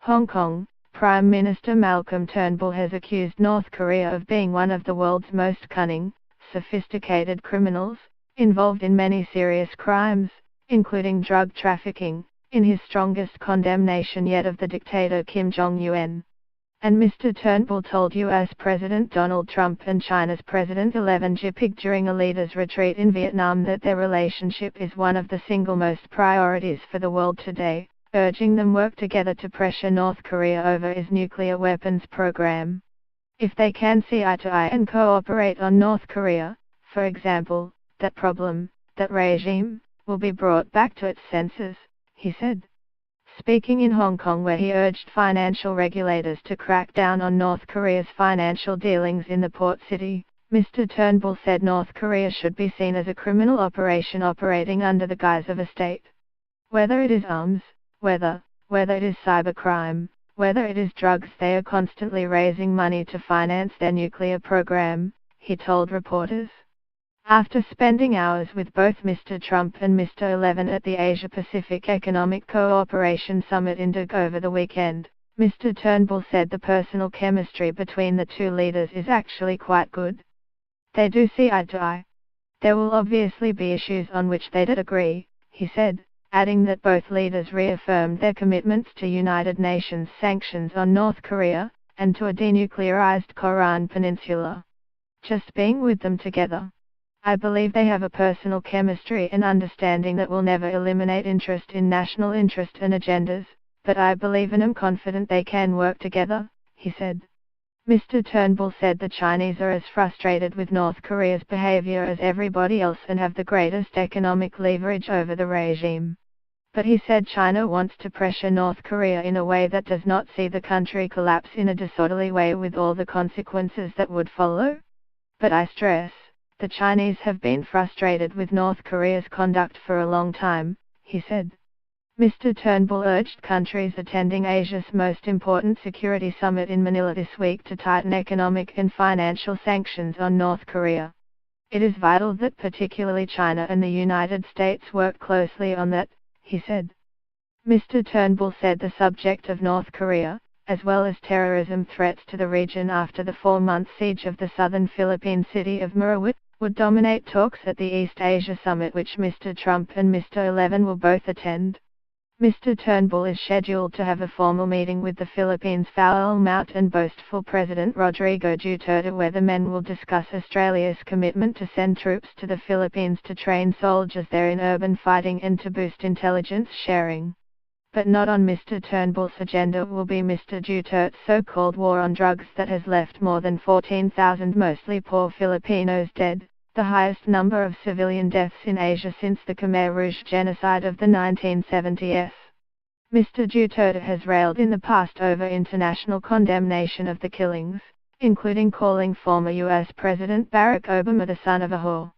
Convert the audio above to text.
Hong Kong, Prime Minister Malcolm Turnbull has accused North Korea of being one of the world's most cunning, sophisticated criminals, involved in many serious crimes, including drug trafficking, in his strongest condemnation yet of the dictator Kim Jong-un. And Mr. Turnbull told US President Donald Trump and China's President Xi Jinping during a leaders' retreat in Vietnam that their relationship is one of the single most priorities for the world today, urging them work together to pressure North Korea over its nuclear weapons program. If they can see eye to eye and cooperate on North Korea, for example, that problem, that regime, will be brought back to its senses, he said. Speaking in Hong Kong where he urged financial regulators to crack down on North Korea's financial dealings in the port city, Mr. Turnbull said North Korea should be seen as a criminal operation operating under the guise of a state. Whether it is arms, whether it is cybercrime, whether it is drugs, they are constantly raising money to finance their nuclear program, he told reporters. After spending hours with both Mr. Trump and Mr. Xi at the Asia-Pacific Economic Cooperation Summit in Doha over the weekend, Mr. Turnbull said the personal chemistry between the two leaders is actually quite good. They do see eye to eye. There will obviously be issues on which they don't agree, he said, adding that both leaders reaffirmed their commitments to United Nations sanctions on North Korea, and to a denuclearized Korean Peninsula. Just being with them together. I believe they have a personal chemistry and understanding that will never eliminate interest in national interest and agendas, but I believe and am confident they can work together, he said. Mr. Turnbull said the Chinese are as frustrated with North Korea's behavior as everybody else and have the greatest economic leverage over the regime. But he said China wants to pressure North Korea in a way that does not see the country collapse in a disorderly way with all the consequences that would follow. But I stress, the Chinese have been frustrated with North Korea's conduct for a long time, he said. Mr. Turnbull urged countries attending Asia's most important security summit in Manila this week to tighten economic and financial sanctions on North Korea. It is vital that particularly China and the United States work closely on that, he said. Mr. Turnbull said the subject of North Korea, as well as terrorism threats to the region after the 4-month siege of the southern Philippine city of Marawi, would dominate talks at the East Asia Summit which Mr. Trump and Mr. Xi will both attend. Mr. Turnbull is scheduled to have a formal meeting with the Philippines' foul-mouthed and boastful President Rodrigo Duterte where the men will discuss Australia's commitment to send troops to the Philippines to train soldiers there in urban fighting and to boost intelligence sharing. But not on Mr. Turnbull's agenda will be Mr. Duterte's so-called war on drugs that has left more than 14,000 mostly poor Filipinos dead, the highest number of civilian deaths in Asia since the Khmer Rouge genocide of the 1970s. Mr. Duterte has railed in the past over international condemnation of the killings, including calling former US President Barack Obama the son of a whore.